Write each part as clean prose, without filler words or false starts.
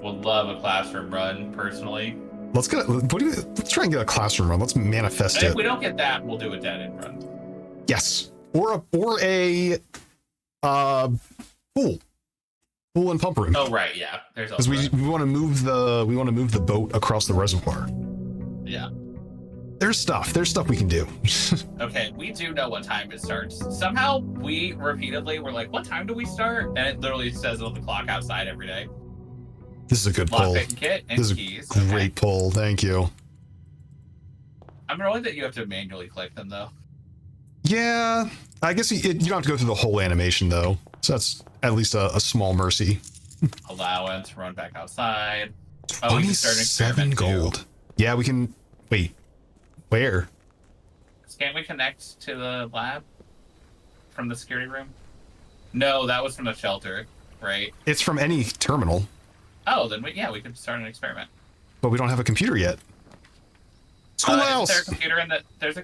Would love a classroom run, personally. Let's try and get a classroom run. Let's manifest And it. if we don't get that, we'll do a dead end run. Yes. Or a pool and pump room. Oh right, yeah. There's because we want to move the boat across the reservoir. Yeah. There's stuff we can do. Okay, we do know what time it starts. Somehow we repeatedly were like, what time do we start? And it literally says it on the clock outside every day. This is a good pull. Lockpick kit and This is keys. a great pull. Thank you. I'm rolling that you have to manually click them though. Yeah, I guess you don't have to go through the whole animation though. So that's at least a small mercy. Allowance, run back outside. Oh, we can start an 27 experiment gold. too. Yeah, we can. Wait, where? Can't we connect to the lab from the security room? No, that was from the shelter, right? It's from any terminal. Oh, then we could start an experiment. But we don't have a computer yet. Schoolhouse. There's a computer in the. There's a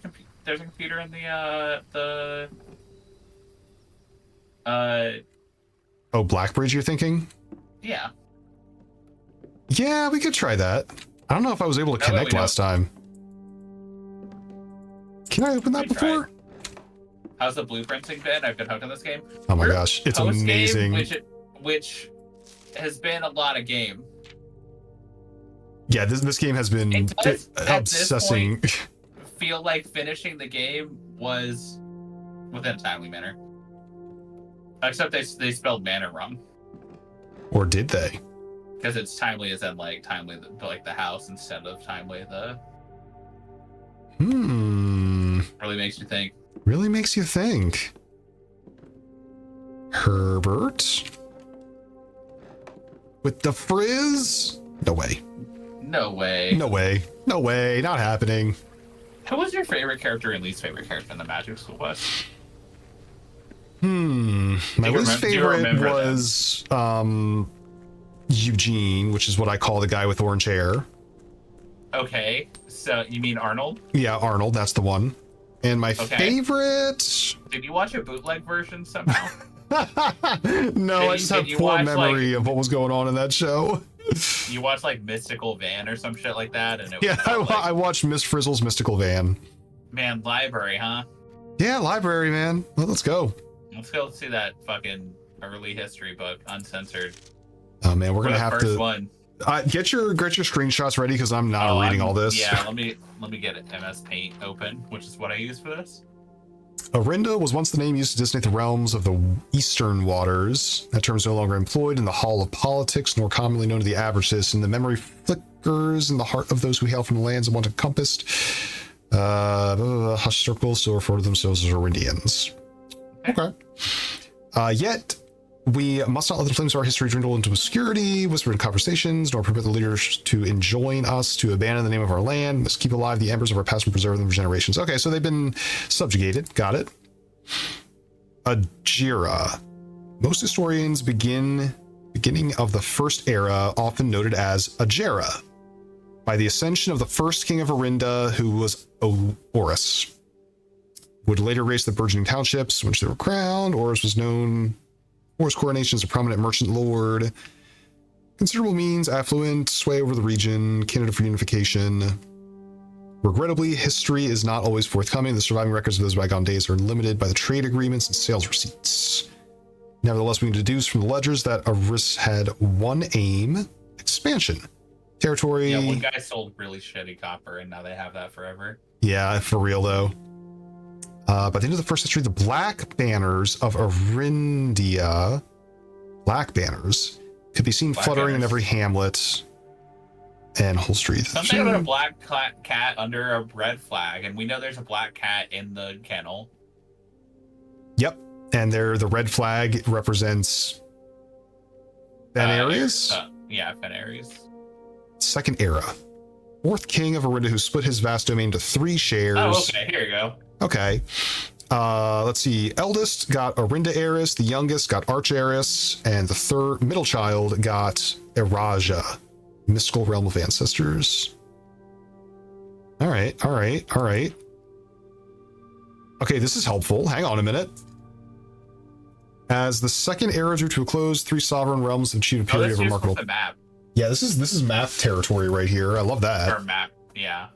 computer in the. Oh, Blackbridge, you're thinking? Yeah. Yeah, we could try that. I don't know if I was able to connect last time. Can I open that before? How's the blueprinting been? I've been hooked on this game. Oh my gosh, it's amazing. Which has been a lot of game. Yeah, this game has been obsessing. At this point, feel like finishing the game was within a timely manner. Except they spelled manner wrong. Or did they? Because it's timely as in like timely like the house instead of timely the. Really makes you think. Really makes you think. Herbert? With the frizz? No way. No way. No way. No way. Not happening. Who was your favorite character and least favorite character in the Magic School Bus? My least favorite was Eugene, which is what I call the guy with orange hair. Okay, so you mean Arnold? Yeah, Arnold, that's the one. And my favorite... Did you watch a bootleg version somehow? No, I just have poor memory of what was going on in that show. You watched like Mystical Van or some shit like that? And it was I watched Miss Frizzle's Mystical Van. Man, library, huh? Yeah, library, man. Well, let's go. Let's go see that fucking early history book, uncensored. Oh man, we're gonna have to. One. Get your screenshots ready because I'm not reading all this. Yeah, let me get MS Paint open, which is what I use for this. Orinda was once the name used to designate the realms of the Eastern Waters. That term is no longer employed in the Hall of Politics, nor commonly known to the average citizen. The memory flickers in the heart of those who hail from the lands and want encompassed. Hush circles still refer to themselves as Orindians. Okay. Yet, we must not let the flames of our history dwindle into obscurity, whispered conversations, nor permit the leaders to enjoin us to abandon the name of our land. Must keep alive the embers of our past and preserve them for generations. Okay, so they've been subjugated. Got it. Ajira. Most historians beginning of the first era, often noted as Ajera, by the ascension of the first king of Orinda, who was Orus. Would later raise the burgeoning townships, which they were crowned. Orus coronation as a prominent merchant lord. Considerable means, affluent, sway over the region, candidate for unification. Regrettably, history is not always forthcoming. The surviving records of those bygone days are limited by the trade agreements and sales receipts. Nevertheless, we can deduce from the ledgers that Orus had one aim: expansion. Territory. Yeah, one guy sold really shitty copper, and now they have that forever. Yeah, for real though. By the end of the first century, the black banners of Arindia, black banners, could be seen fluttering in every hamlet and whole street. Something about a black cat under a red flag, and we know there's a black cat in the kennel. Yep, and the red flag represents Fenarius? Yeah, Fenarius. Second era. Fourth king of Orinda, who split his vast domain into 3 shares. Oh, okay, here you go. Okay. Let's see. Eldest got Orinda Heiress, the youngest got Arch Heiress, and the middle child got Eraja, mystical realm of ancestors. All right. Okay, this is helpful. Hang on a minute. As the second era drew to a close, 3 sovereign realms have achieved a period of remarkable. The map. Yeah, this is math territory right here. I love that. Or map, yeah.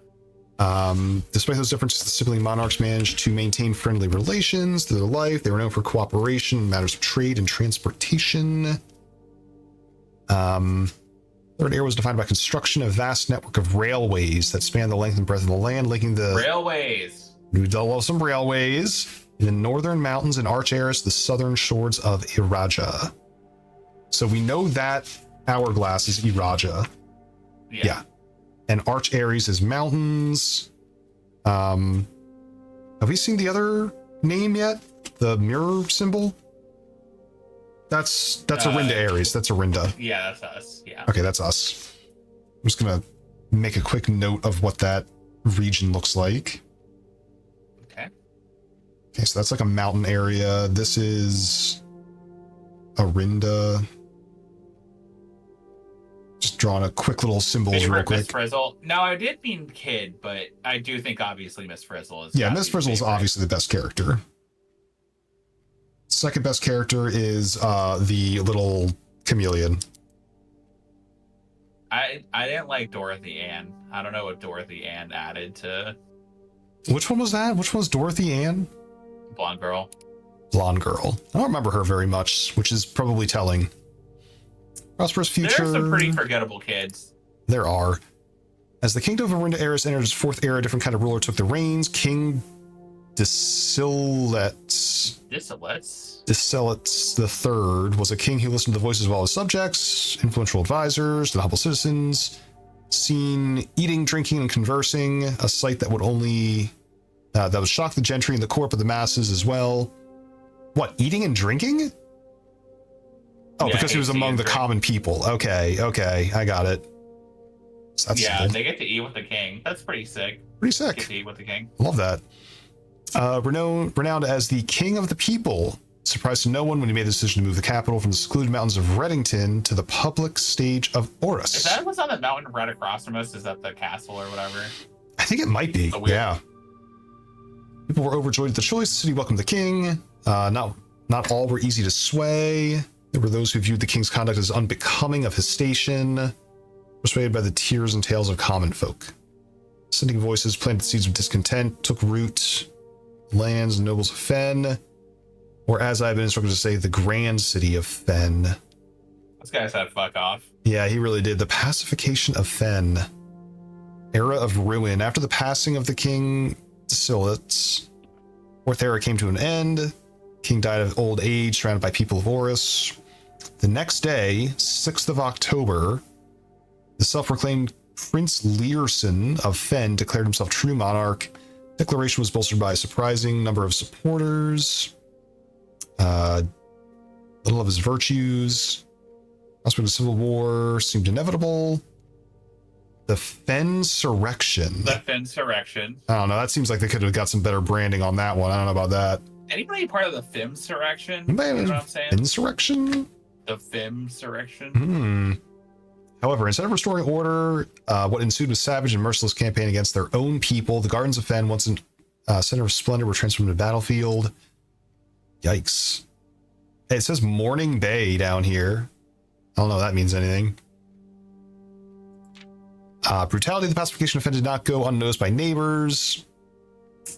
Despite those differences, the sibling monarchs managed to maintain friendly relations through their life. They were known for cooperation in matters of trade and transportation. Third era was defined by construction of a vast network of railways that span the length and breadth of the land, linking the... Railways! We love some railways. In the northern mountains and Arch Aris, the southern shores of Iraja. So we know that hourglass is Iraja. Yeah. And Arch Ares is mountains. Have we seen the other name yet? The mirror symbol? That's Arinda Ares. That's Arinda. Yeah, that's us. Yeah. Okay, that's us. I'm just gonna make a quick note of what that region looks like. Okay, so that's like a mountain area. This is Arinda. Just drawing a quick little symbols real quick. Miss Frizzle. No, I did mean kid, but I do think obviously Miss Frizzle is. Yeah, Miss Frizzle is obviously the best character. Second best character is the little chameleon. I didn't like Dorothy Ann. I don't know what Dorothy Ann added to. Which one was that? Which one was Dorothy Ann? Blonde girl. Blonde girl. I don't remember her very much, which is probably telling. Prosperous future. There's some pretty forgettable kids. There are. As the kingdom of Arinda Ares entered its fourth era, a different kind of ruler took the reins. King Disiletes III was a king who listened to the voices of all his subjects, influential advisors, and humble citizens. Seen eating, drinking, and conversing, a sight that would only that would shock the gentry and the court of the masses as well. What, eating and drinking? Oh, yeah, because he was among the common people. Okay, I got it. So that's simple. They get to eat with the king. That's pretty sick. Pretty sick. Get to eat with the king. Love that. Renowned as the king of the people. Surprised to no one when he made the decision to move the capital from the secluded mountains of Reddington to the public stage of Oris. Is that what's on the mountain right across from us? Is that the castle or whatever? I think it might be. Yeah. People were overjoyed at the choice. The city welcomed the king. Not all were easy to sway. There were those who viewed the king's conduct as unbecoming of his station, persuaded by the tears and tales of common folk. Dissenting voices planted seeds of discontent, took root. Lands and nobles of Fen, or as I've been instructed to say, the grand city of Fen. This guy said fuck off. Yeah, he really did. The pacification of Fen. Era of ruin. After the passing of the king Disiletes, fourth era came to an end. King died of old age, surrounded by people of Oris. The next day, 6th of October, the self-proclaimed Prince Learson of Fen declared himself true monarch. Declaration was bolstered by a surprising number of supporters. Little of his virtues. Prospect of civil war seemed inevitable. The Fensurrection. The Fensurrection. I don't know. That seems like they could have got some better branding on that one. I don't know about that. Anybody part of the Fimsurrection? You know what I'm saying? Insurrection? The Fimsurrection? However, instead of restoring order, what ensued was savage and merciless campaign against their own people. The Gardens of Fen, once in center of splendor, were transformed into a battlefield. Yikes. Hey, it says Morning Bay down here. I don't know if that means anything. Brutality of the pacification of Fen did not go unnoticed by neighbors.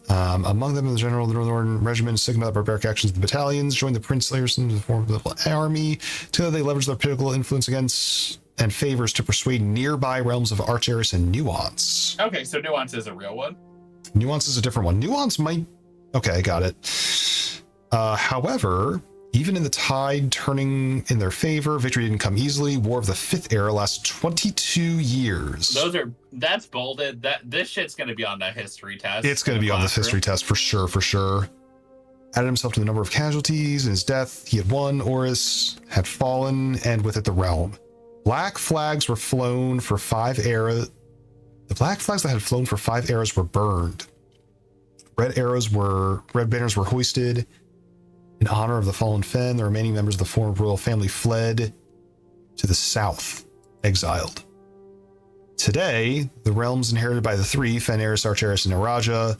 Among them, the general of the Northern Regiment, Sigma, the barbaric actions of the battalions, joined the Prince Learson to form a political army. Together, they leveraged their political influence against and favors to persuade nearby realms of Arch Aris and Nuance. Okay, so Nuance is a real one? Nuance is a different one. Nuance might... Okay, got it. However, even in the tide turning in their favor, victory didn't come easily. War of the Fifth Era lasted 22 years. That's bolded. This shit's going to be on the history test. It's going to be on the history test for sure. Added himself to the number of casualties. In his death, he had won. Oris had fallen, and with it the realm. Black flags were flown for 5 eras. The black flags that had flown for 5 eras were burned. Red banners were hoisted. In honor of the fallen Fen, the remaining members of the former royal family fled to the south, exiled. Today, the realms inherited by the three, Fen, Aris, Arch Aris, and Iraja,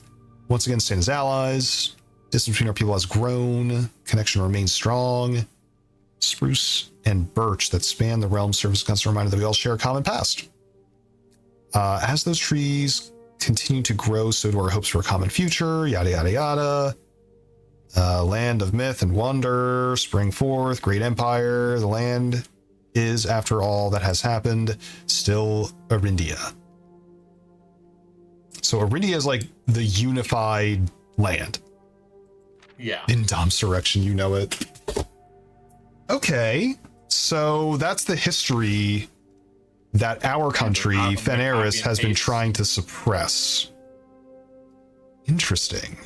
once again stand as allies. Distance between our people has grown. Connection remains strong. Spruce and birch that span the realm serves as a constant reminder that we all share a common past. As those trees continue to grow, so do our hopes for a common future, yada, yada, yada. Land of myth and wonder, spring forth, great empire. The land is, after all that has happened, still Arindia. So Arindia is like the unified land. Yeah. In Dom's direction, you know it. Okay, so that's the history that our country, Fenaris, has been trying to suppress. Interesting.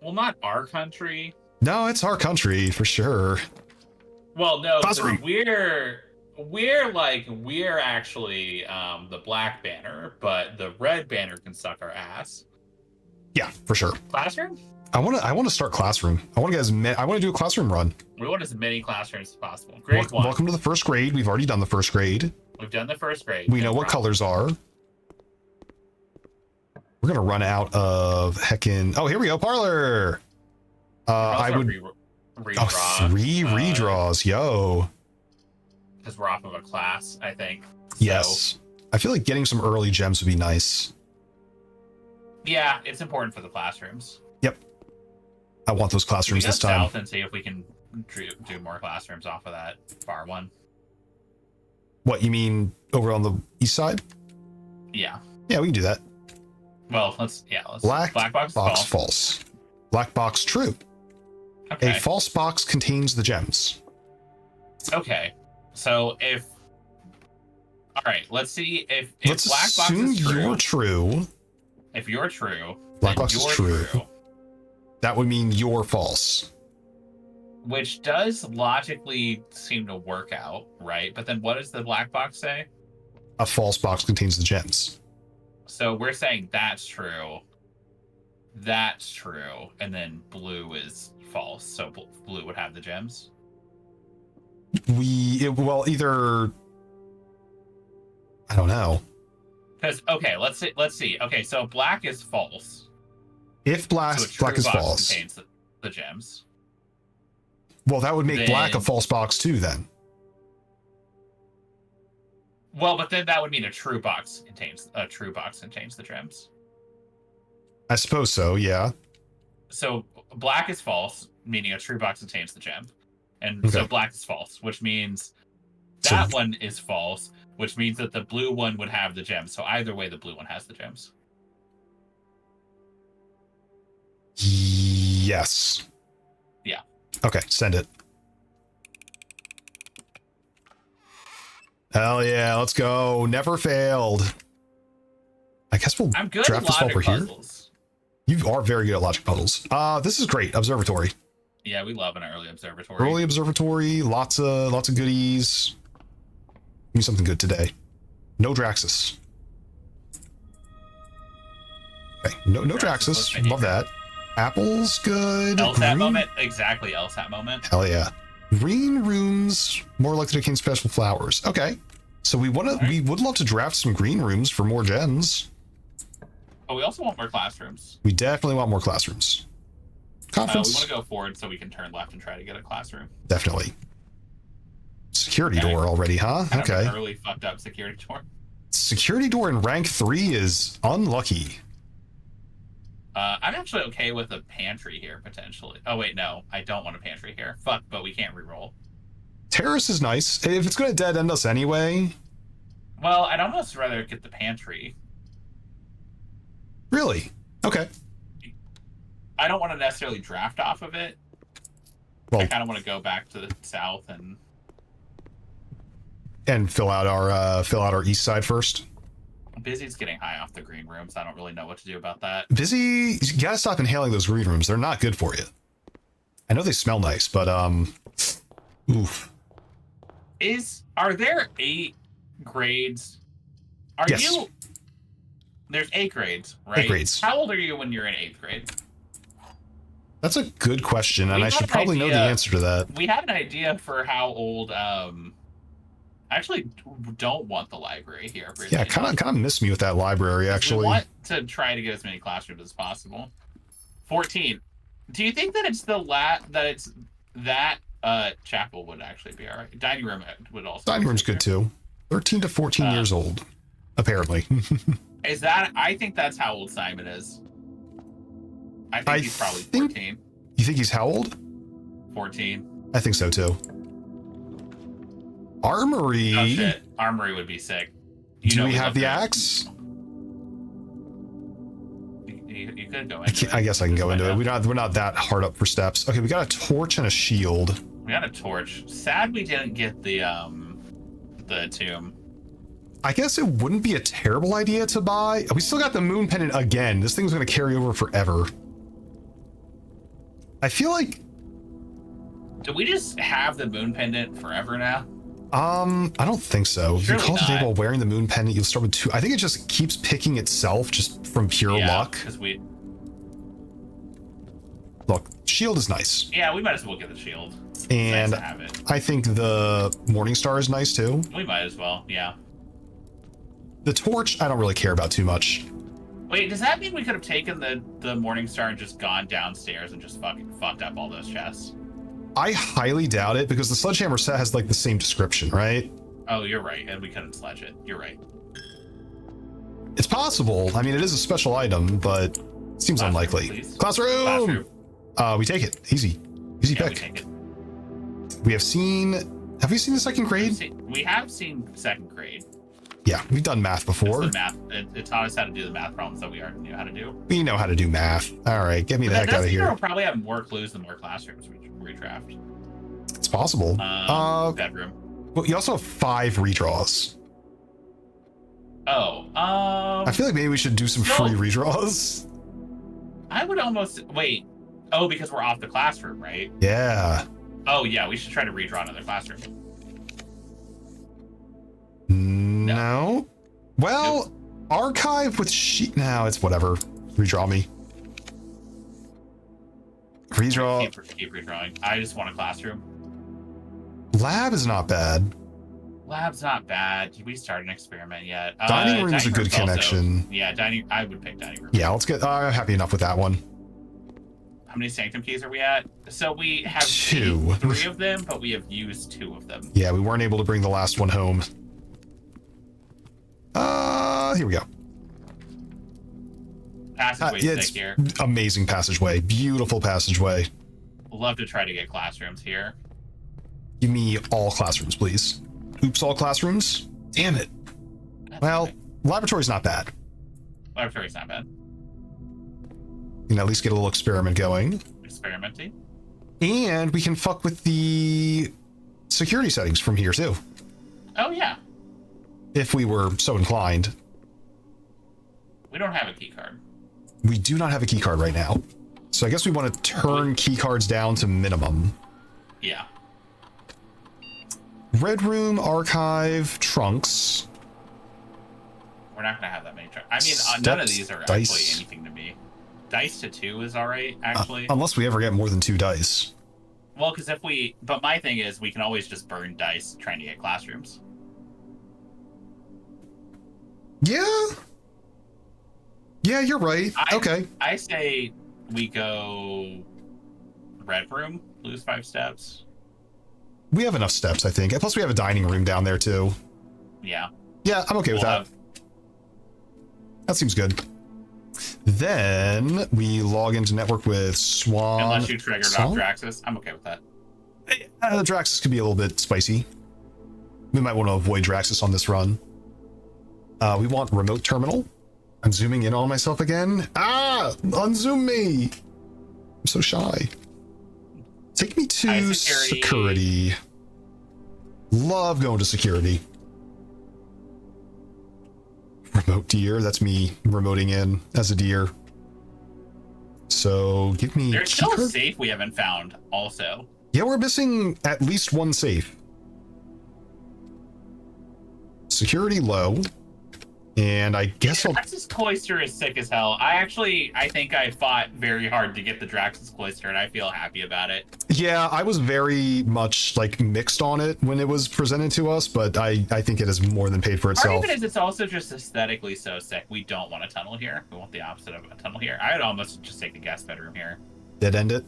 Well, not our country. No, it's our country for sure. Well, no, we're actually the black banner, but the red banner can suck our ass. Yeah, for sure. Classroom? I want to start classroom. I want to do a classroom run. We want as many classrooms as possible. Grade 1. Welcome to the first grade. We've already done the first grade. We've done the first grade. We know what colors are. We're gonna run out of heckin'. Oh, here we go, parlor. I would. Redraw, 3 redraws, yo. Because we're off of a class, I think. Yes, I feel like getting some early gems would be nice. Yeah, it's important for the classrooms. Yep. I want those classrooms this time. South and see if we can do more classrooms off of that far one. What, you mean over on the east side? Yeah. Yeah, we can do that. Well, let's. Black box false. Black box true. Okay. A false box contains the gems. Okay. So if. All right. Let's see if let's black box assume is true. You're true. If you're true, black box is true. That would mean you're false. Which does logically seem to work out, right? But then what does the black box say? A false box contains the gems. So we're saying that's true. That's true. And then blue is false. So blue would have the gems. Either. I don't know. Because, okay, let's see. Okay, so black is false. If black is false. Contains the gems. Well, that would make black a false box too, then. Well, but then that would mean a true box contains the gems. I suppose so, yeah. So black is false, meaning a true box contains the gem. And so black is false, which means that one is false, which means that the blue one would have the gems. So either way, the blue one has the gems. Yes. Yeah. Okay, send it. Hell yeah, let's go. Never failed. I guess we'll draft this while we're here. You are very good at logic puzzles. This is great. Observatory. Yeah, we love an early observatory. Early observatory, lots of goodies. Give me something good today. No Draxus. Okay, no Draxus. Love that. Apples, good. LSAT moment, exactly. LSAT moment. Hell yeah. Green rooms, more likely to contain special flowers. Okay, so we would love to draft some green rooms for more gems. Oh, we also want more classrooms. We definitely want more classrooms. Conference. We want to go forward so we can turn left and try to get a classroom. Definitely. Security door already, huh? Okay. Early fucked up security door. Security door in rank 3 is unlucky. I'm actually okay with a pantry here, potentially. Oh, wait, no. I don't want a pantry here. Fuck, but we can't reroll. Terrace is nice. If it's going to dead end us anyway. Well, I'd almost rather get the pantry. Really? Okay. I don't want to necessarily draft off of it. Well, I kind of want to go back to the south and fill out our east side first. Busy's getting high off the green rooms. I don't really know what to do about that. Busy, you gotta stop inhaling those green rooms. They're not good for you. I know they smell nice, but oof. Are there 8 grades? Yes. There's 8 grades, right? 8 grades. How old are you when you're in 8th grade? That's a good question, and I should probably know the answer to that. We have an idea for how old. I actually don't want the library here. Really. Yeah, kind of miss me with that library. Actually, we want to try to get as many classrooms as possible. 14. Do you think that it's that Chapel would actually be all right. Dining room would also. Dining room's good too. 13 to 14 years old, apparently. Is that? I think that's how old Simon is. I think he's probably 14. You think he's how old? 14. I think so too. Armory. Oh shit! Armory would be sick. Do we have the axe? You could go into it. I guess I can go into it. We're not that hard up for steps. Okay, we got a torch and a shield. We got a torch. Sad we didn't get the tomb. I guess it wouldn't be a terrible idea to buy. We still got the moon pendant again. This thing's going to carry over forever. I feel like... Do we just have the moon pendant forever now? I don't think so. If you cultivate while wearing the moon pendant, you'll start with 2. I think it just keeps picking itself just from pure luck. Look, shield is nice. Yeah, we might as well get the shield. And nice to have it. I think the morning star is nice too. We might as well, yeah. The torch, I don't really care about too much. Wait, does that mean we could have taken the morning star and just gone downstairs and just fucking fucked up all those chests? I highly doubt it, because the sledgehammer set has like the same description, right? Oh, you're right, and we couldn't sledge it. You're right. It's possible. I mean, it is a special item, but it seems unlikely. Please. Classroom! We take it. Easy pick. We take it. We have seen... Have we seen the second grade? We have seen second grade. Yeah, we've done math before. It's the math. It taught us how to do the math problems that we already knew how to do. We know how to do math. All right, get me the heck out of here. We'll probably have more clues than more classrooms we redraft. It's possible. Bedroom. Well, you also have 5 redraws. Oh, I feel like maybe we should do some free redraws. I would almost wait. Oh, because we're off the classroom, right? Yeah. Oh, yeah. We should try to redraw another classroom. No. Well, archive with sheet. No, it's whatever. Redraw me. Redraw. Keep redrawing. I just want a classroom. Lab is not bad. Lab's not bad. Did we start an experiment yet? Dining room is a good connection. Yeah, I would pick dining room. Yeah, let's get. I'm happy enough with that one. How many sanctum keys are we at? So we have 2. 3 of them, but we have used 2 of them. Yeah, we weren't able to bring the last one home. Here we go. Passageway yeah, stick here. Amazing passageway. Beautiful passageway. Love to try to get classrooms here. Give me all classrooms, please. Oops, all classrooms? Damn it. Well, laboratory's not bad. Laboratory's not bad. You can at least get a little experiment going. Experimenting. And we can fuck with the security settings from here, too. Oh, yeah. If we were so inclined. We don't have a key card. We do not have a key card right now. So I guess we want to turn key cards down to minimum. Yeah. Red room, archive, trunks. We're not going to have that many trunks. I mean, none of these are actually anything to me. Dice to 2 is all right, actually. Unless we ever get more than 2 dice. Well, because but my thing is we can always just burn dice trying to get classrooms. Yeah. Yeah, you're right. Okay. I say we go red room, lose 5 steps. We have enough steps, I think. Plus, we have a dining room down there, too. Yeah. Yeah, I'm okay with that. That seems good. Then we log into network with Swan. Unless you triggered off Draxus, I'm okay with that. Draxus could be a little bit spicy. We might want to avoid Draxus on this run. We want remote terminal. I'm zooming in on myself again. Unzoom me. I'm so shy. Take me to security. Love going to security. Remote deer. That's me remoting in as a deer. So give me. There's still a safe we haven't found also. Yeah, we're missing at least 1 safe. Security low. And I guess Draxus Cloister is sick as hell. I think I fought very hard to get the Draxus Cloister, and I feel happy about it. Yeah, I was very much like mixed on it when it was presented to us, but I think it has more than paid for itself. Part of it is it's also just aesthetically so sick. We don't want a tunnel here. We want the opposite of a tunnel here. I would almost just take the guest bedroom here. Dead end it?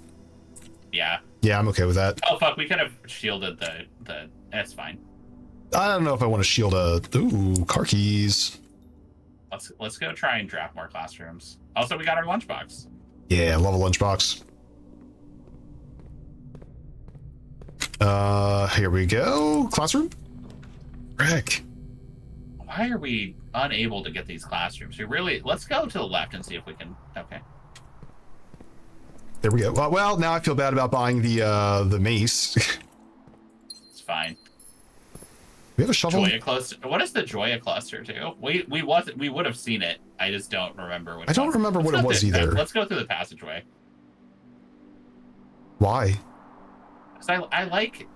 Yeah. Yeah, I'm okay with that. Oh fuck, we could have shielded the. That's fine. I don't know if I want to shield car keys. Let's go try and draft more classrooms. Also, we got our lunchbox. Yeah, love a lunchbox. Here we go. Classroom. Frick. Why are we unable to get these classrooms? Let's go to the left and see if we can. Okay. There we go. Well, now I feel bad about buying the mace. It's fine. We have a shovel. Joya cluster. What is the Joya cluster do? We would have seen it. I just don't remember what. I don't remember what it was either. Let's go through the passageway. Why? Because I like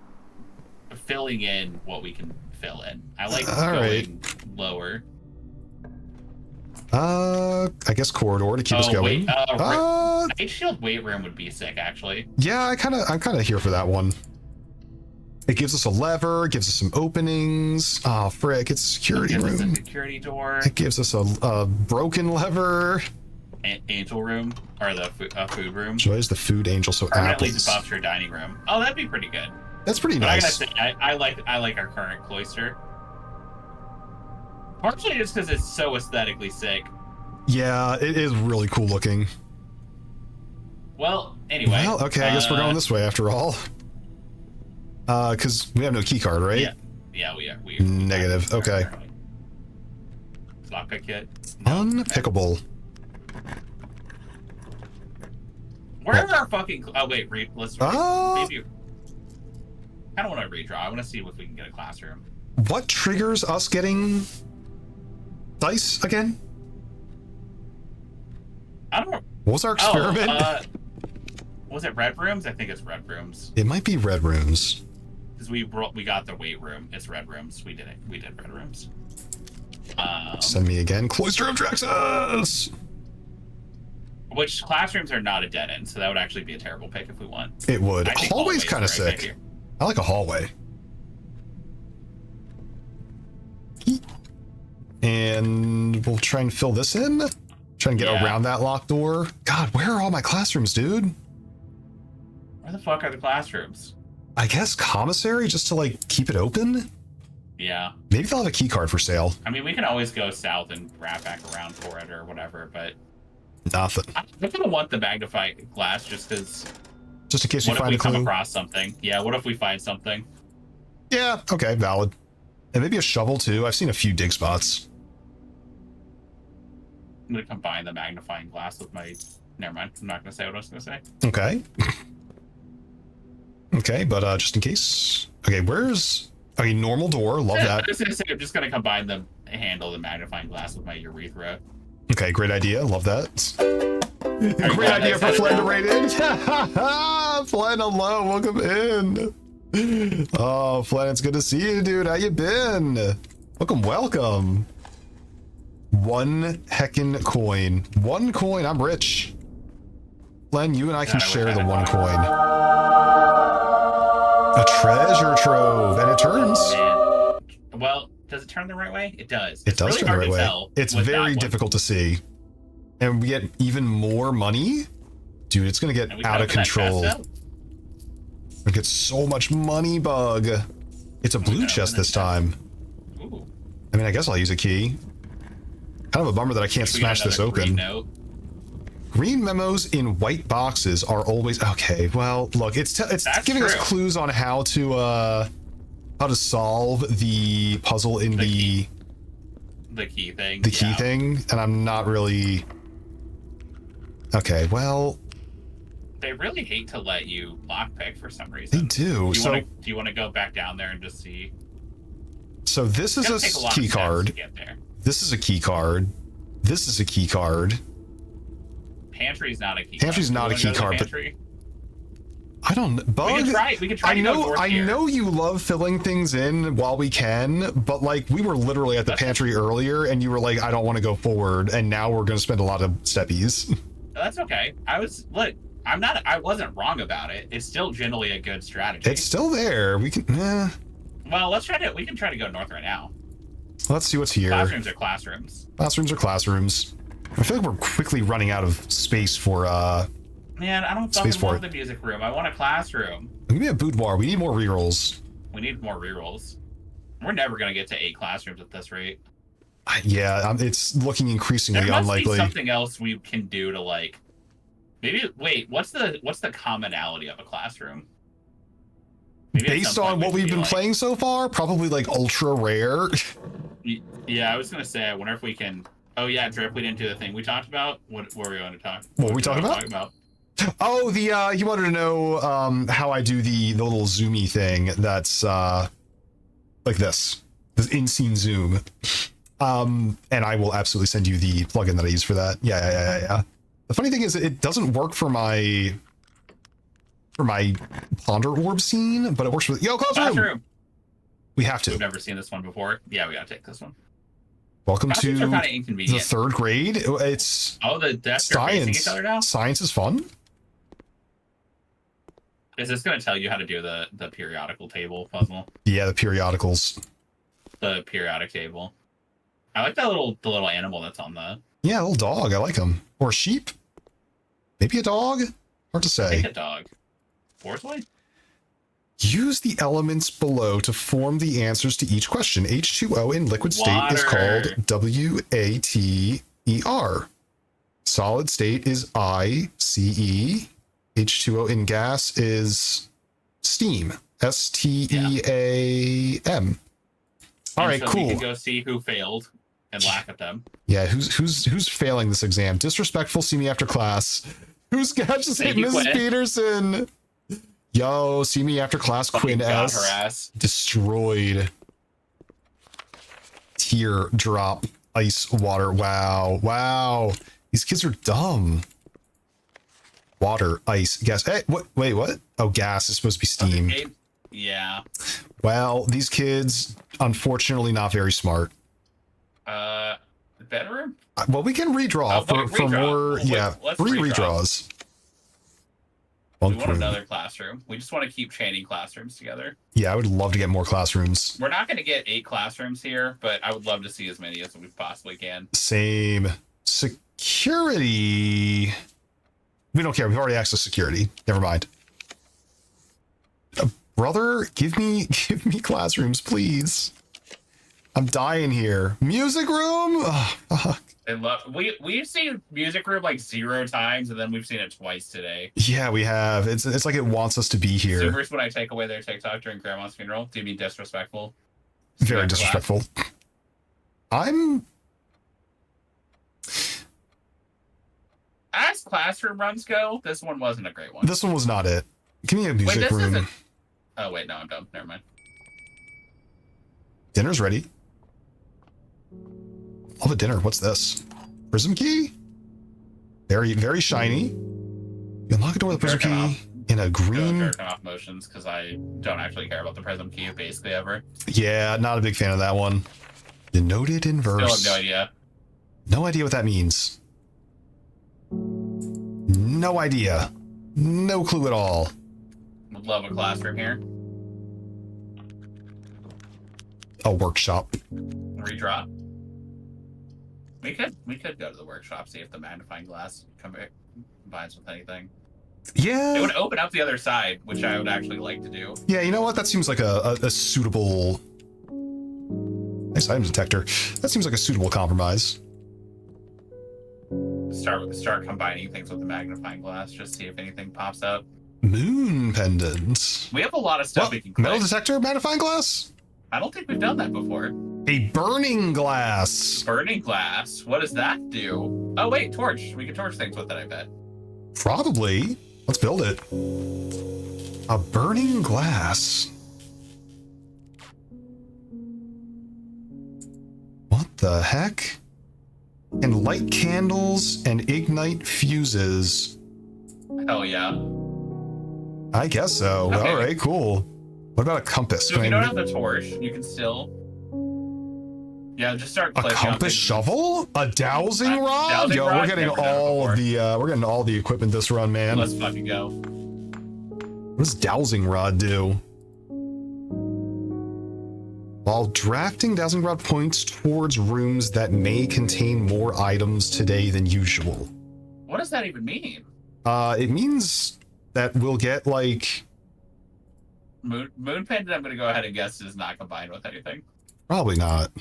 filling in what we can fill in. I like going lower. I guess corridor to keep us going. Night shield weight room would be sick, actually. Yeah, I'm kind of here for that one. It gives us a lever, gives us some openings. Oh, frick, it's a security room. It gives us a security door. It gives us a broken lever. Angel room, or the food room. Joy's the food angel, so permanently apples. debuffs your dining room. Oh, that'd be pretty good. That's pretty but nice. I gotta say, I like our current cloister. Partially just because it's so aesthetically sick. Yeah, it is really cool looking. Well, anyway. Well, okay, I guess we're going this way after all. Because we have no key card, right? Yeah, we are. Negative. Okay. Lockpick kit. No. Unpickable. Where's our fucking? Oh wait, let's. Maybe. I don't want to redraw. I want to see if we can get a classroom. What triggers us getting dice again? I don't know. What was our experiment? Was it red rooms? I think it's red rooms. It might be red rooms. Because we got the weight room. It's red rooms. We did it. We did red rooms. Send me again. Cloister of Draxus! Which classrooms are not a dead end, so that would actually be a terrible pick if we want. It would. A hallway's kind of sick. I like a hallway. And we'll try and fill this in. Try and get around that locked door. God, where are all my classrooms, dude? Where the fuck are the classrooms? I guess commissary, just to like keep it open? Yeah. Maybe they'll have a key card for sale. I mean, we can always go south and wrap back around for it or whatever, but... Nothing. I'm gonna want the magnifying glass just because... Just in case we find a clue? What if we come across something? Yeah, what if we find something? Yeah, okay, valid. And maybe a shovel too. I've seen a few dig spots. I'm gonna combine the magnifying glass with my... Never mind, I'm not gonna say what I was gonna say. Okay. Okay, but just in case. Okay, where's... Okay, normal door, love that. I was gonna say, I'm just gonna combine the handle, the magnifying glass with my urethra. Okay, great idea, love that. Great idea for Flen to raid in. Flen, hello, welcome in. Oh, Flen, it's good to see you, dude. How you been? Welcome. One heckin' coin. One coin, I'm rich. Flen, you and I can share the one coin. A treasure trove, and it turns. Well, does it turn the right way? It does. It does turn the right way. It's very difficult to see. And we get even more money? Dude, it's gonna get out of control. We get so much money, Bug. It's a blue chest this time. Ooh. I mean, I guess I'll use a key. Kind of a bummer that I can't smash this open. Green memos in white boxes are always okay. Well, look, it's giving us clues on how to solve the puzzle in the key thing. The key thing, and I'm not really. Okay, well. They really hate to let you lockpick for some reason. They do. Do you want to go back down there and just see? So this is a key card. This is a key card. This is a key card. Pantry's not a key card. Pantry's not a key card, but I don't. Bug. We can try. I know you love filling things in while we can, but like we were literally at the pantry earlier, and you were like, "I don't want to go forward," and now we're going to spend a lot of steppies. That's okay. I wasn't wrong about it. It's still generally a good strategy. It's still there. We can. Well, we can try to go north right now. Let's see what's here. Classrooms are classrooms. Classrooms are classrooms. I feel like we're quickly running out of space for Man, I don't fucking want the music room. I want a classroom. Give me a boudoir. We need more rerolls. We need more rerolls. We're never gonna get to 8 classrooms at this rate. Yeah, it's looking increasingly unlikely. There must be something else we can do to like. Maybe wait. What's the commonality of a classroom? Maybe based on what we've been playing so far, probably like ultra rare. Yeah, I was gonna say. I wonder if we can. Oh yeah, Drip. We didn't do the thing we talked about. What were we going to talk? What were we talking about? Oh, you wanted to know how I do the little zoomy thing. That's like this in-scene zoom. And I will absolutely send you the plugin that I use for that. Yeah. The funny thing is, it doesn't work for my ponder orb scene, but it works for classroom. We have to. We've never seen this one before. Yeah, we gotta take this one. Welcome to the 3rd grade. It's the desks are facing each other now. Science is fun. Is this gonna tell you how to do the periodical table puzzle? Yeah, the periodicals. The periodic table. I like that the little animal that's on the. Yeah, a little dog. I like him. Or a sheep. Maybe a dog. Hard to say. I think a dog. Fourthly? Use the elements below to form the answers to each question. H2O in liquid state is called WATER. Solid state is ICE. H2O in gas is steam. STEAM. All right, cool. We can go see who failed and laugh at them. Yeah, who's failing this exam? Disrespectful, see me after class. Who's got to say Mrs. Peterson? Yo, see me after class, Quinn S. Her ass. Destroyed. Tear drop. Ice water. Wow. These kids are dumb. Water, ice, gas. Hey, what? Wait, what? Oh, gas is supposed to be steam. Okay. Yeah. Well, these kids, unfortunately, not very smart. Bedroom? Well, we can redraw for more. Yeah, 3 redraws. We want another classroom. We just want to keep chaining classrooms together. Yeah, I would love to get more classrooms. We're not going to get 8 classrooms here, but I would love to see as many as we possibly can. Same. Security. We don't care. We've already accessed security. Never mind. Brother, give me classrooms, please. I'm dying here. Music room? Oh, fuck. We've seen music room like 0 times, and then we've seen it twice today. Yeah, we have. It's like it wants us to be here. Supers, when I take away their TikTok during grandma's funeral, do you mean disrespectful? Very disrespectful. As classroom runs go, this one wasn't a great one. This one was not it. Give me a music room. Isn't... Oh wait, no, I'm done. Never mind. Dinner's ready. Love a dinner. What's this? Prism key? Very, very shiny. You unlock a door with a prism key in a green. Jerking off motions because I don't actually care about the prism key basically ever. Yeah, not a big fan of that one. Denoted inverse. Still have no idea. No idea what that means. No idea. No clue at all. Would love a classroom here. A workshop. Redraw. We could go to the workshop, see if the magnifying glass combines with anything. Yeah. It would open up the other side, which I would actually like to do. Yeah, you know what? That seems like a suitable... Nice item detector. That seems like a suitable compromise. Start combining things with the magnifying glass, just see if anything pops up. Moon pendant. We have a lot of stuff we can click. Metal detector, magnifying glass? I don't think we've done that before. A burning glass. Burning glass? What does that do? Oh wait, torch. We can torch things with it, I bet. Probably. Let's build it. A burning glass. What the heck? And light candles and ignite fuses. Hell yeah. I guess so. Okay. All right, cool. What about a compass? So if you don't have the torch, you can still... Yeah, just start a compass shovel? A dowsing rod? Yo, we're getting all of the equipment this run, man. Let's fucking go. What does dowsing rod do? While drafting, dowsing rod points towards rooms that may contain more items today than usual. What does that even mean? It means that we'll get like Moon Pendant, I'm going to go ahead and guess is not combined with anything. probably not.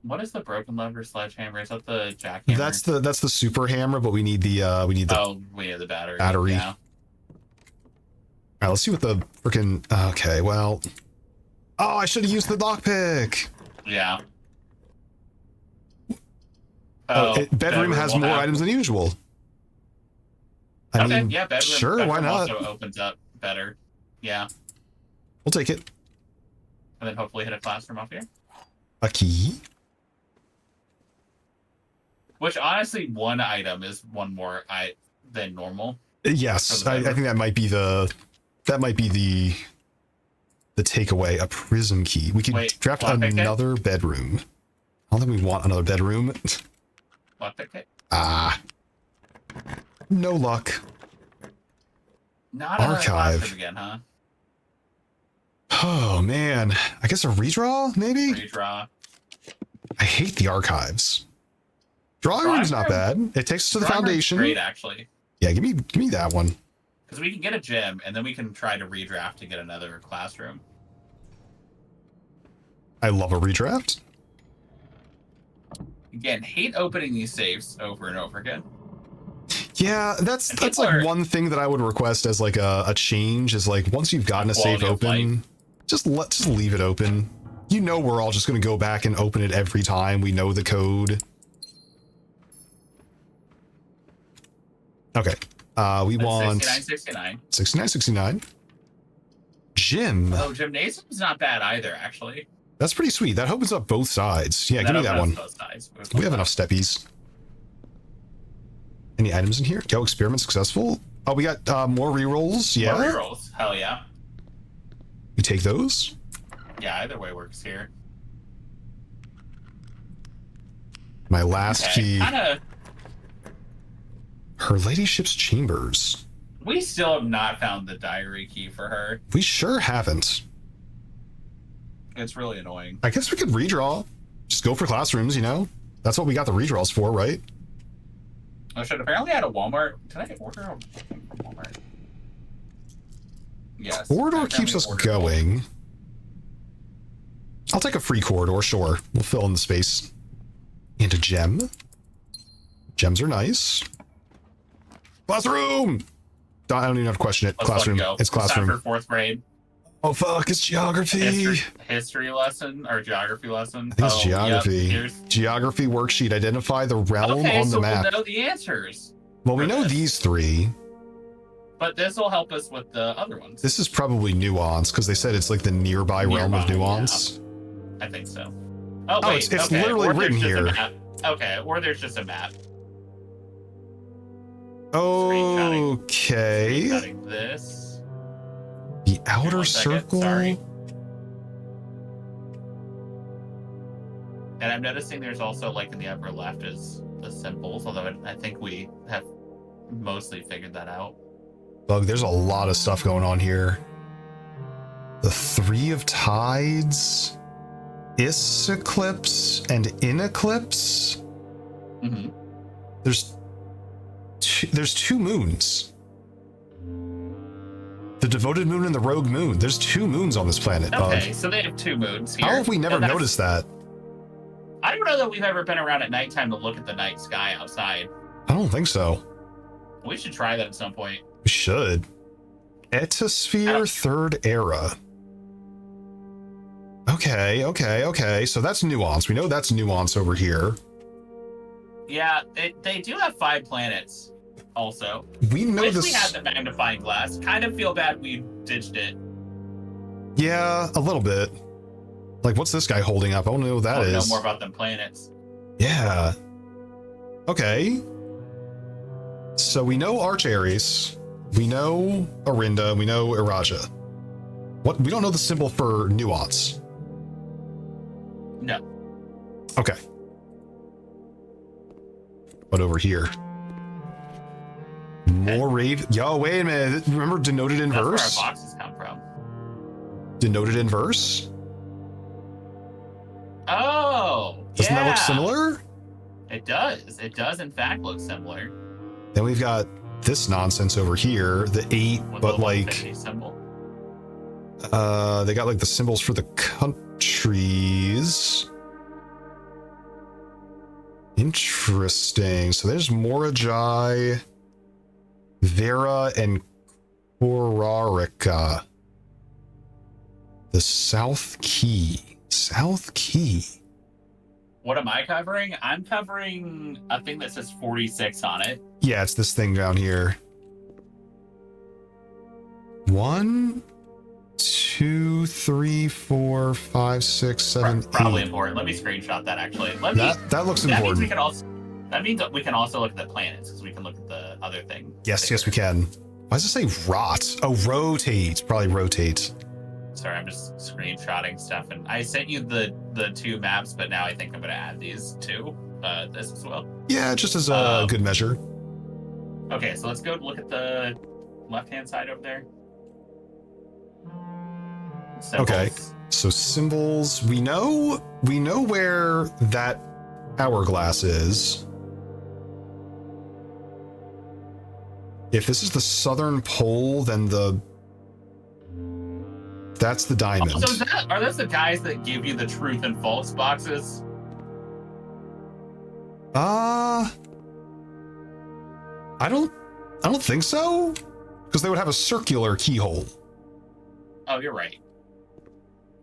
What is the broken lever sledgehammer? Is that the jackhammer? That's the super hammer, but we need the we need the battery. Yeah. All right, let's see what the freaking. Okay, well. Oh, I should have used the lockpick. Yeah. Bedroom has more items than usual. I mean, yeah, bedroom. Sure, why not? Also opens up better. Yeah. We'll take it. And then hopefully hit a classroom up here. A key. Which honestly, one item is one more than normal. Yes, I think that might be the takeaway. A prism key. We could draft another bedroom. I don't think we want another bedroom. No luck. Not archive again, huh? Oh man, I guess a redraw maybe. Redraw. I hate the archives. Drawing room's not bad. It takes us to the foundation. Great, actually. Yeah, give me that one. Because we can get a gym, and then we can try to redraft to get another classroom. I love a redraft. Again, hate opening these safes over and over again. Yeah, that's like one thing that I would request as like a change is like once you've gotten a safe open, just leave it open. You know we're all just gonna go back and open it every time. We know the code. Okay. We want 6969. Gym. Oh, gymnasium's not bad either, actually. That's pretty sweet. That opens up both sides. Yeah, give me that one. Both sides. We have enough steppies. Any items in here? Go experiment successful. Oh, we got more rerolls. Yeah. More rerolls. Hell yeah. We take those. Yeah, either way works here. My last key. Her ladyship's chambers. We still have not found the diary key for her. We sure haven't. It's really annoying. I guess we could redraw. Just go for classrooms, you know? That's what we got the redraws for, right? Oh shit, apparently at a Walmart. Did I order something from Walmart? Yes. Corridor keeps us going. I'll take a free corridor, sure. We'll fill in the space. And a gem. Gems are nice. Classroom! I don't even have to question it. Classroom. It's classroom. It's time for 4th grade. Oh fuck, it's geography. History lesson or geography lesson? I think it's geography. Yep, geography worksheet. Identify the realm on the map. We'll know the answers. Well, we know these 3. But this will help us with the other ones. This is probably nuance because they said it's like the nearby realm of nuance. Yeah. I think so. Oh wait, it's literally written here. Okay, or there's just a map. Okay. Screenshotting this. The outer circle. Sorry. And I'm noticing there's also like in the upper left is the symbols, although I think we have mostly figured that out. Bug, there's a lot of stuff going on here. The 3 of Tides, Is Eclipse, and In Eclipse. Mm-hmm. There's 2 moons. The devoted moon and the rogue moon. There's 2 moons on this planet, Bug. Okay, so they have 2 moons here. How have we never noticed that? I don't know that we've ever been around at nighttime to look at the night sky outside. I don't think so. We should try that at some point. We should. Etosphere 3rd era. Okay. So that's nuance. We know that's nuance over here. Yeah, they do have 5 planets. Also, we know this. We had the magnifying glass. Kind of feel bad we ditched it. Yeah, a little bit. Like, what's this guy holding up? I want to know what that is. I know more about them planets. Yeah. Okay. So we know Arch Aries. We know Arinda. We know Iraja. What? We don't know the symbol for nuance. No. Okay. But over here. More raid. Yo, wait a minute. Remember denoted inverse? That's where our boxes come from. Denoted inverse? Oh, Doesn't that look similar? It does. It does, in fact, look similar. Then we've got this nonsense over here. The 8, With but the like 50 symbol. they got like the symbols for the countries. Interesting. So there's Morajai, Vera, and Korarika. The South Key. South Key. What am I covering? I'm covering a thing that says 46 on it. Yeah, it's this thing down here. 1, 2, 3, 4, 5, 6, 7, Probably 8. important. Let me screenshot that actually. That looks That important. means we can also look at the planets because we can look at the other thing. Yes, we can. Why does it say rot? Oh, rotate. Probably rotate. Sorry, I'm just screenshotting stuff, and I sent you the 2 maps, but now I think I'm going to add these 2, this as well. Yeah, just as a good measure. Okay, so let's go look at the left-hand side over there. Symbols. Okay, so symbols. We know where that hourglass is. If this is the southern pole, then that's the diamond. So are those the guys that give you the truth and false boxes? I don't think so, because they would have a circular keyhole. Oh, you're right.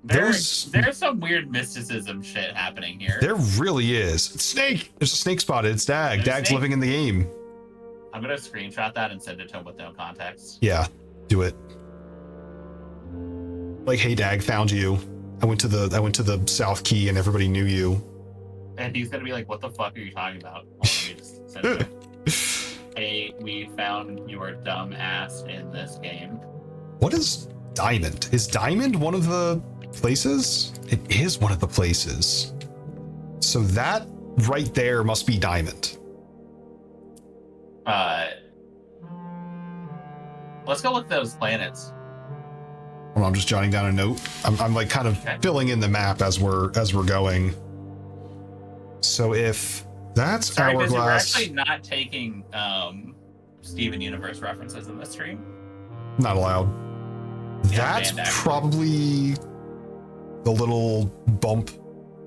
There's some weird mysticism shit happening here. There really is. Snake! There's a snake spotted. It's Dag. Dag's snake? living in the game. I'm gonna screenshot that and send it to him with no context. Yeah, do it. Like, hey Dag, found you. I went to the South Key and everybody knew you. And he's gonna be like, "What the fuck are you talking about?" Let me just send it to him. Hey, we found your dumb ass in this game. What is diamond? Is diamond one of the places? It is one of the places. So that right there must be diamond. Let's go look at those planets. Well, I'm just jotting down a note. I'm like kind of filling in the map as we're going. So if that's hourglass, we're actually not taking Steven Universe references in this stream. Not allowed. Yeah, That's probably the little bump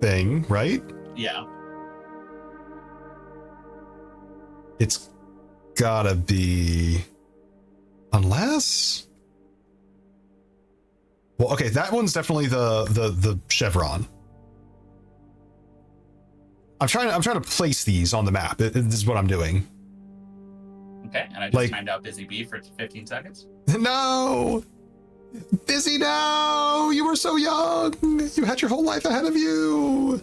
thing, right? Yeah. It's gotta be, unless. Well, okay, that one's definitely the chevron. I'm trying to place these on the map. This is what I'm doing. Okay, and I just timed out Busy Bee for 15 seconds. No! Busy now! You were so young! You had your whole life ahead of you!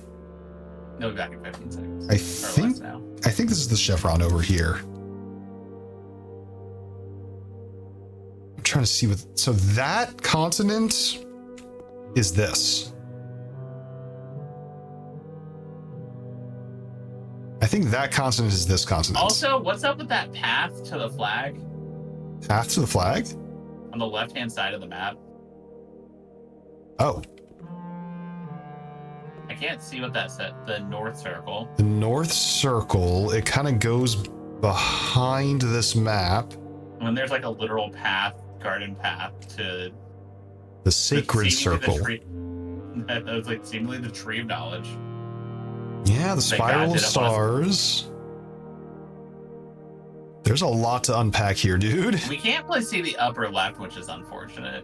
No, back in 15 seconds. I think this is the chevron over here. I'm trying to see what. So that continent is this. I think that continent is this continent. Also, what's up with that path to the flag? Path to the flag? On the left-hand side of the map. Oh. I can't see what that said. The north circle. The north circle, it kind of goes behind this map. And then there's like a literal path, garden path to the sacred circle. That was like seemingly the tree of knowledge. Yeah, the spiral of stars. There's a lot to unpack here, dude. We can't really see the upper left, which is unfortunate.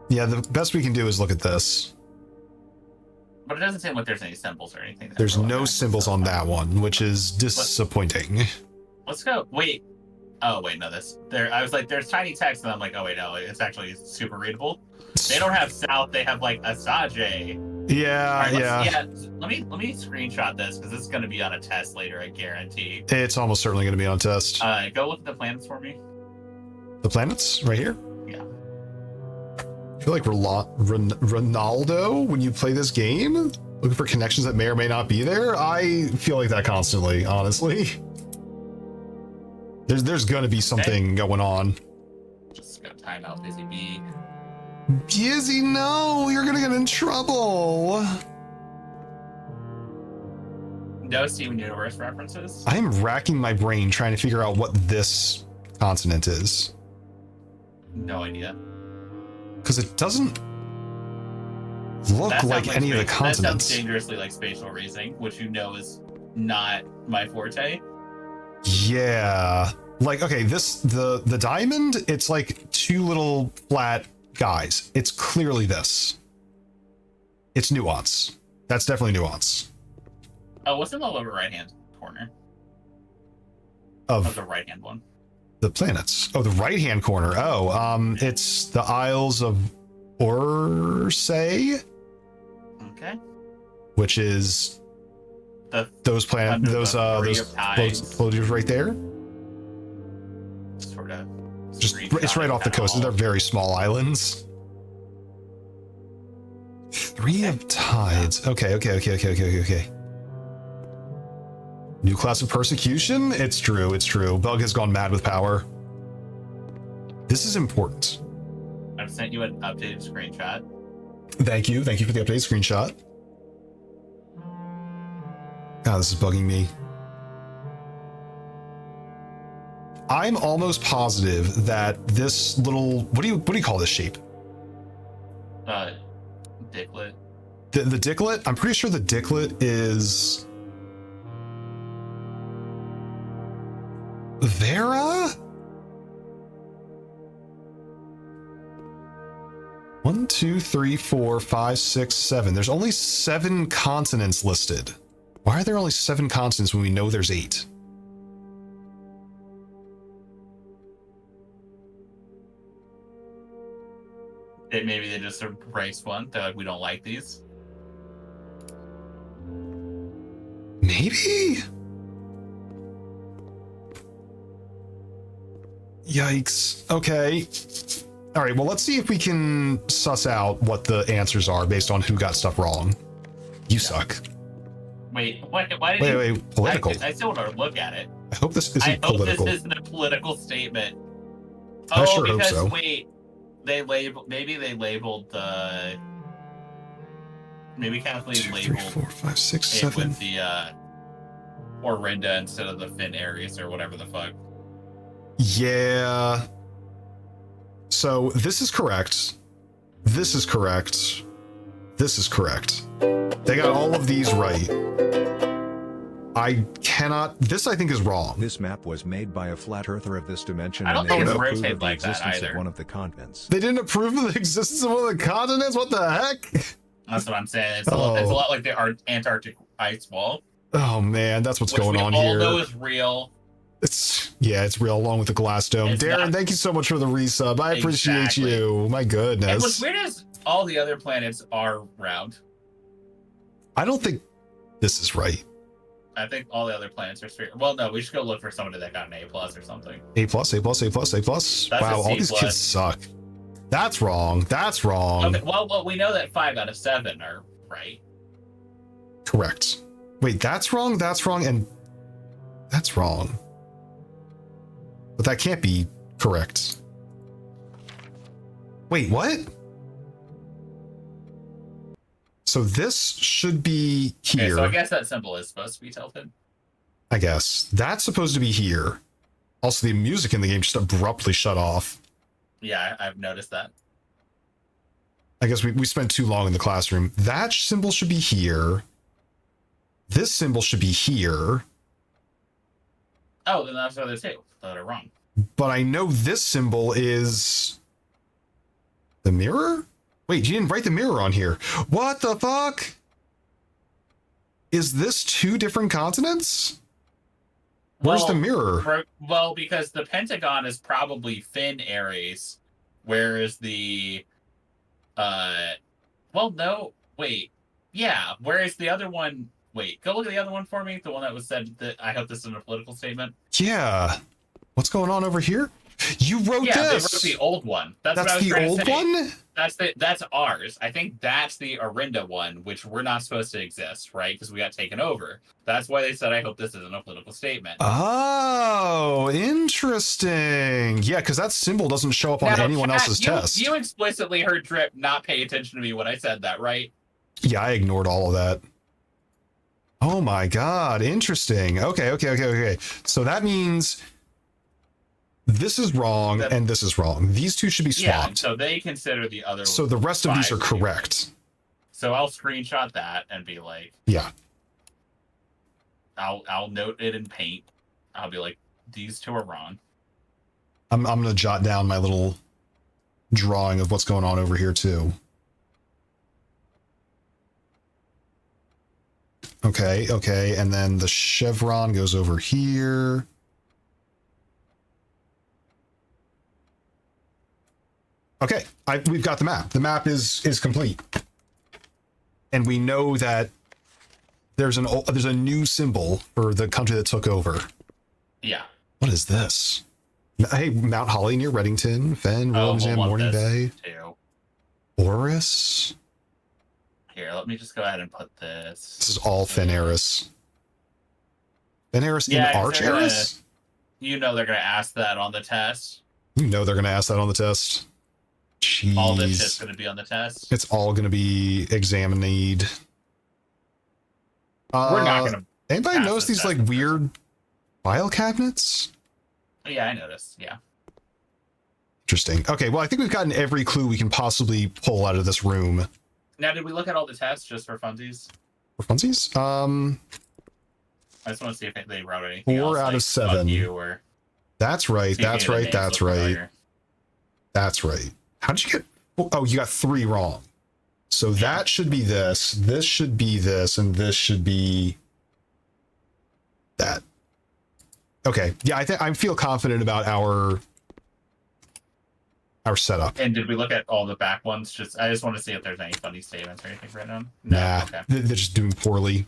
Yeah, the best we can do is look at this. But it doesn't seem like there's any symbols or anything. There's no symbols on that one, which is disappointing. Let's go. Wait. Oh, wait, no, I was like, there's tiny text, and I'm like, oh, wait, no, it's actually super readable. They don't have south, they have like Asajj. Yeah, right, yeah. Let me screenshot this because this is going to be on a test later, I guarantee. It's almost certainly going to be on a test. Go look at the planets for me. The planets right here? Yeah. I feel like Ronaldo when you play this game, looking for connections that may or may not be there. I feel like that constantly, honestly. There's going to be something going on. Just gonna time out Busy Bee. Busy, no, you're gonna get in trouble. No Steven Universe references. I'm racking my brain trying to figure out what this continent is? No idea. Because it doesn't look like any of the continents. That sounds dangerously like spatial reasoning, which you know is not my forte. Yeah. Like, okay, the diamond, it's like two little flat guys. It's clearly this. It's nuance. That's definitely nuance. Oh, what's in the lower right-hand corner? Of the right-hand one. The planets. Oh, the right-hand corner. Oh, it's the Isles of Orsay. Okay. Which is those planets, those floaters right there. Sort of. Just it's right off the coast. They're very small islands. Three of Tides. Okay. New class of persecution? It's true. Bug has gone mad with power. This is important. I've sent you an updated screenshot. Thank you for the updated screenshot. God, this is bugging me. I'm almost positive that this little what do you call this shape? Dicklet. The dicklet? I'm pretty sure the dicklet is Vera? 1, 2, 3, 4, 5, 6, 7. There's only 7 continents listed. Why are there only 7 continents when we know there's 8? Maybe they just erased one. They're like, we don't like these. Maybe? Yikes. Okay. All right, well, let's see if we can suss out what the answers are based on who got stuff wrong. You suck. Wait, why did you... Wait, political. I still want to look at it. I hope this isn't political. I hope this isn't a political statement. I sure hope so. Wait, maybe they labeled the... Maybe Kathleen 2, labeled 3, 4, 5, 6, it 7. with the Orinda instead of the Finn Aries or whatever the fuck. Yeah. So this is correct. This is correct. This is correct. They got all of these right. I cannot. This I think is wrong. This map was made by a flat earther of this dimension. I don't and think they it's didn't approve rotated of the like that existence either. of one of the continents. They didn't approve of the existence of one of the continents? What the heck? That's what I'm saying. It's a lot like the Antarctic ice wall. Oh man, that's what's going on here. Which we all know is real. It's real, along with the glass dome. Darren, thank you so much for the resub. I appreciate you. My goodness. And what's weird is all the other planets are round. I don't think this is right. I think all the other planets are straight. Well, no, we should go look for somebody that got an A+ or something. A+. Wow, all these kids suck. That's wrong. That's wrong. Okay, well, we know that 5 out of 7 are right. Correct. Wait, that's wrong, and that's wrong. But that can't be correct. Wait, what? So this should be here. Okay, so I guess that symbol is supposed to be tilted. I guess. That's supposed to be here. Also, the music in the game just abruptly shut off. Yeah, I've noticed that. I guess we spent too long in the classroom. That symbol should be here. This symbol should be here. Oh, then that's the other two that are wrong. But I know this symbol is the mirror? Wait, you didn't write the mirror on here. What the fuck? Is this 2 different continents? Where's the mirror? Well, because the Pentagon is probably Finn Aries, whereas the whereas the other one, go look at the other one for me, the one that was said that I hope this isn't a political statement. Yeah. What's going on over here? You wrote this. Yeah, they wrote the old one. That's what I was the trying old to say. one? That's ours. I think that's the Orinda one, which we're not supposed to exist, right? Because we got taken over. That's why they said, I hope this isn't a political statement. Oh, interesting. Yeah, because that symbol doesn't show up on anyone else's test. You explicitly heard Drip not pay attention to me when I said that, right? Yeah, I ignored all of that. Oh my god, interesting. Okay. So that means This is wrong, and this is wrong. These two should be swapped. Yeah, so they consider the other. So the rest of these are correct. So I'll screenshot that and be like, yeah. I'll note it in paint. I'll be like, these two are wrong. I'm gonna jot down my little drawing of what's going on over here too. Okay, and then the chevron goes over here. Okay, we've got the map. The map is complete, and we know that there's a new symbol for the country that took over. Yeah. What is this? Hey, Mount Holly near Reddington, Fen, Williamsdam, Morning Bay, Oris. Here, let me just go ahead and put this. This is all Fenaris. Fenaris in Arch Eris? You know they're gonna ask that on the test. You know they're gonna ask that on the test. Jeez. All this shit's gonna be on the test. It's all gonna be examined. We're not gonna. Anybody notice these like weird file cabinets? Yeah, I noticed. Yeah. Interesting. Okay, well, I think we've gotten every clue we can possibly pull out of this room. Now, did we look at all the tests just for funsies? For funsies? I just want to see if they wrote anything 4 else, out of 7. Or that's right. That's right. That's right. Familiar. That's right. How did you get? Oh, you got 3 wrong. So that should be this. This should be this, and this should be that. Okay. Yeah, I feel confident about our setup. And did we look at all the back ones? I just want to see if there's any funny statements or anything written on. No, nah, okay. They're just doing poorly.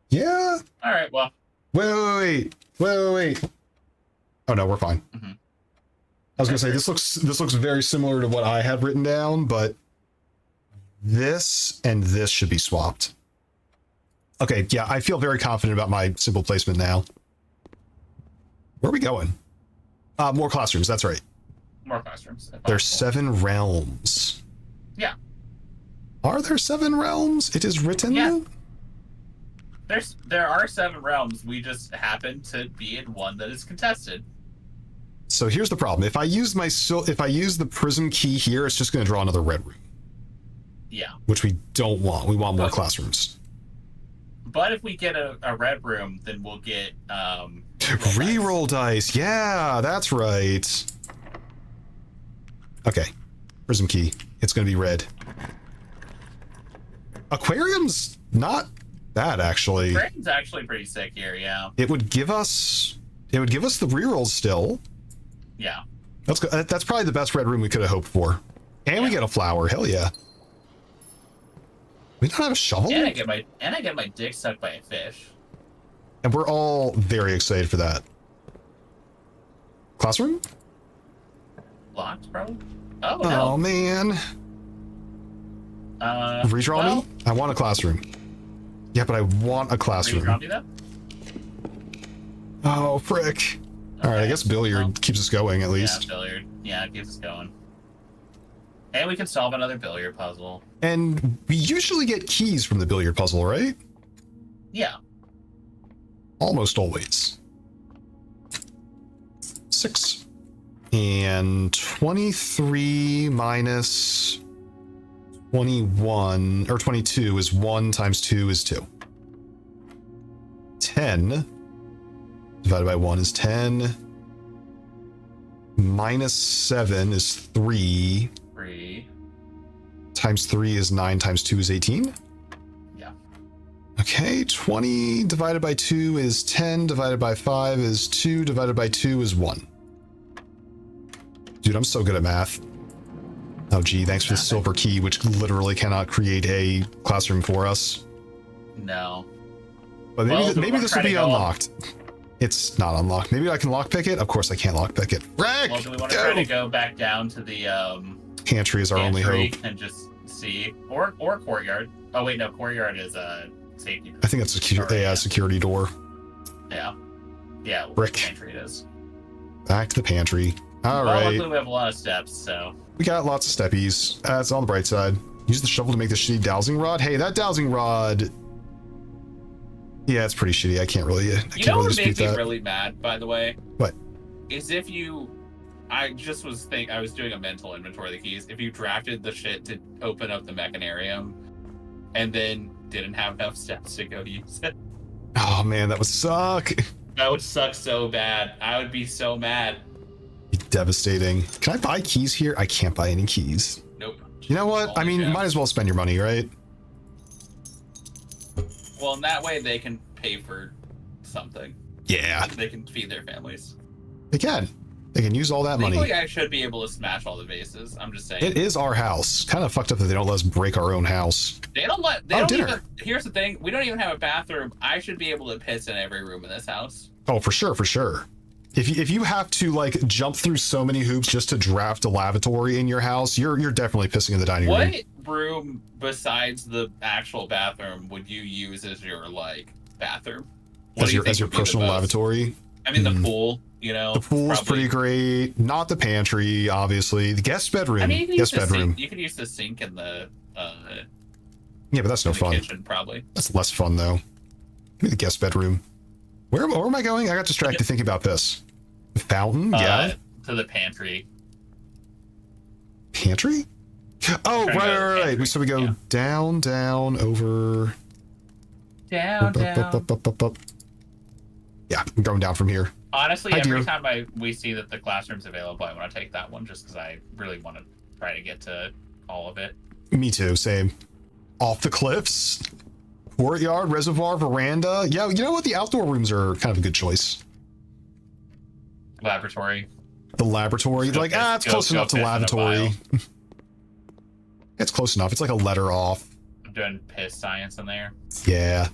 Yeah. All right. Well. Wait. Oh no, we're fine. Mm-hmm. I was gonna say this looks very similar to what I had written down, but this and this should be swapped. Okay. Yeah, I feel very confident about my symbol placement now. Where are we going? More classrooms. That's right. More classrooms. There's 7 realms. Yeah. Are there 7 realms? It is written. Yeah. There are 7 realms. We just happen to be in one that is contested. So here's the problem. If I use the prism key here, it's just going to draw another red room. Yeah. Which we don't want. We want more classrooms. But if we get a red room, then we'll get reroll dice. Yeah, that's right. Okay. Prism key. It's going to be red. Aquarium's not bad, actually. Aquarium's actually pretty sick here, yeah. It would give us the rerolls still. Yeah. That's good. That's probably the best red room we could have hoped for. And we get a flower. Hell yeah. We don't have a shovel? And I get my dick sucked by a fish. And we're all very excited for that. Classroom? Locked, probably? Oh, no. Oh, man. Redraw me? I want a classroom. Yeah, but I want a classroom. Redraw me that? Oh, frick. Okay. All right, I guess billiard keeps us going at least. Yeah, billiard. Yeah, it keeps us going. And we can solve another billiard puzzle. And we usually get keys from the billiard puzzle, right? Yeah. Almost always. 6. And 23 minus 21, or 22 is 1 times 2 is 2. 10 divided by 1 is 10. Minus 7 is 3. 3. Times 3 is 9, times 2 is 18. Yeah. Okay, 20 divided by 2 is 10, divided by 5 is 2, divided by 2 is 1. Dude, I'm so good at math. Oh, gee, thanks for the silver key, which literally cannot create a classroom for us. No. But maybe this will be unlocked. It's not unlocked. Maybe I can lockpick it? Of course I can't lockpick it. Rick! Well, do we want to try to go back down to the pantry is our only hope. And just see, or courtyard. Oh wait, no, courtyard is a safety. I think that's a security door. Yeah. Yeah. Rick. Pantry it is. Back to the pantry. All right. Luckily we have a lot of steps, so. We got lots of steppies. That's on the bright side. Use the shovel to make the shitty dowsing rod. Hey, that dowsing rod Yeah, it's pretty shitty. I can't really You know really what would dispute make me that. really mad, by the way? What? Is if you... I was doing a mental inventory of the keys. If you drafted the shit to open up the mechanarium and then didn't have enough steps to go use it. Oh man, that would suck. That would suck so bad. I would be so mad. Devastating. Can I buy keys here? I can't buy any keys. Nope. You know what? I mean, you might as well spend your money, right? Well, in that way, they can pay for something. Yeah. They can feed their families. They can. They can use all that money. Legally, I should be able to smash all the vases. I'm just saying. It is our house. Kind of fucked up that they don't let us break our own house. They don't let. They don't dinner. even. Here's the thing. We don't even have a bathroom. I should be able to piss in every room in this house. Oh, for sure, for sure. If you have to like jump through so many hoops just to draft a lavatory in your house, you're definitely pissing in the dining room. What room besides the actual bathroom would you use as your like bathroom? What As do you your think would be the personal most? lavatory? I mean, the pool. You know, The pool's probably- pretty great. Not the pantry, obviously. The guest bedroom. I mean, you could guest use the bedroom. sink. You could use the sink in the Yeah, but that's no fun. kitchen, probably. That's less fun though. Give me the guest bedroom. Where am I going? I got distracted thinking about this. Fountain? Yeah. To the pantry. Pantry? Oh, Trying to go to the right. pantry, So we go yeah. down, over. Down. Up. Yeah, I'm going down from here. Honestly, Hi, every dear. time we see that the classroom's available, I want to take that one just because I really want to try to get to all of it. Me too, same. Off the cliffs, courtyard, reservoir, veranda. Yeah, you know what? The outdoor rooms are kind of a good choice. Laboratory. The laboratory, Go like, piss- it's go- close go enough to piss in a lavatory. It's close enough. It's like a letter off. I'm doing piss science in there. Yeah.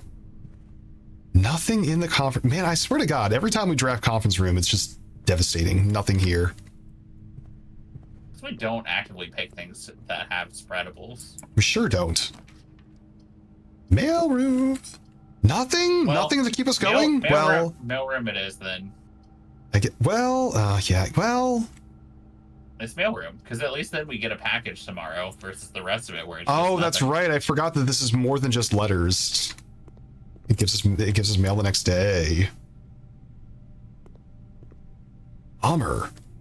Nothing in the conference. Man, I swear to God, every time we draft conference room, it's just devastating. Nothing here. So we don't actively pick things that have spreadables. We sure don't. Mail room. Nothing? Well, Nothing to keep us going? Mail room it is then. Yeah, well. It's mailroom because at least then we get a package tomorrow versus the rest of it where it's Oh, just that's nothing. right. I forgot that this is more than just letters. It gives us mail the next day.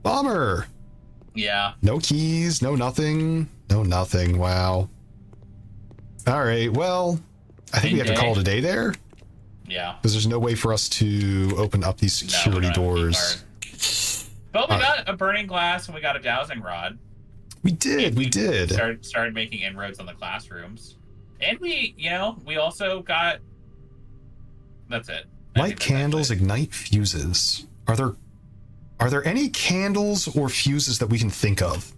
Bummer. Yeah. No keys, no nothing. Wow. All right. Well, I think we have to call it a day there Yeah. because there's no way for us to open up these No, we security don't have a key doors. card. But we got a burning glass and we got a dowsing rod. We did. Started making inroads on the classrooms. And we also got... That's it. I Light think that's candles, it. ignite fuses. Are there any candles or fuses that we can think of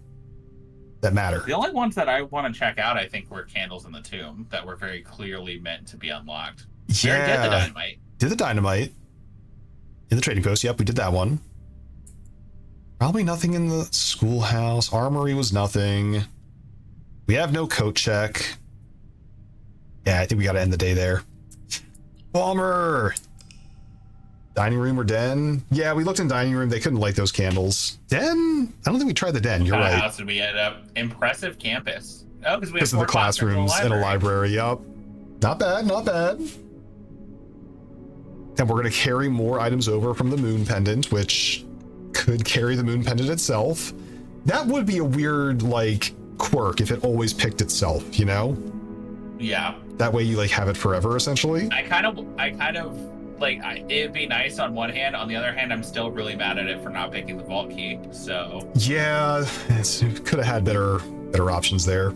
that matter? The only ones that I want to check out, I think, were candles in the tomb that were very clearly meant to be unlocked. We already did the dynamite. Did the dynamite. In the trading post, yep, we did that one. Probably nothing in the schoolhouse. Armory was nothing. We have no coat check. Yeah, I think we got to end the day there. Bummer. Dining room or den? Yeah, we looked in dining room. They couldn't light those candles. Den? I don't think we tried the den. You're What kind of right. house did we end up? Impressive campus. Oh, because we have Because of the 4 classrooms classrooms and a library. Yup. Not bad. And we're going to carry more items over from the moon pendant, which could carry the moon pendant itself. That would be a weird, like, quirk if it always picked itself, you know? Yeah. That way you, like, have it forever, essentially. I kind of like it'd be nice on one hand. On the other hand, I'm still really mad at it for not picking the vault key. So Yeah, it could have had better options there.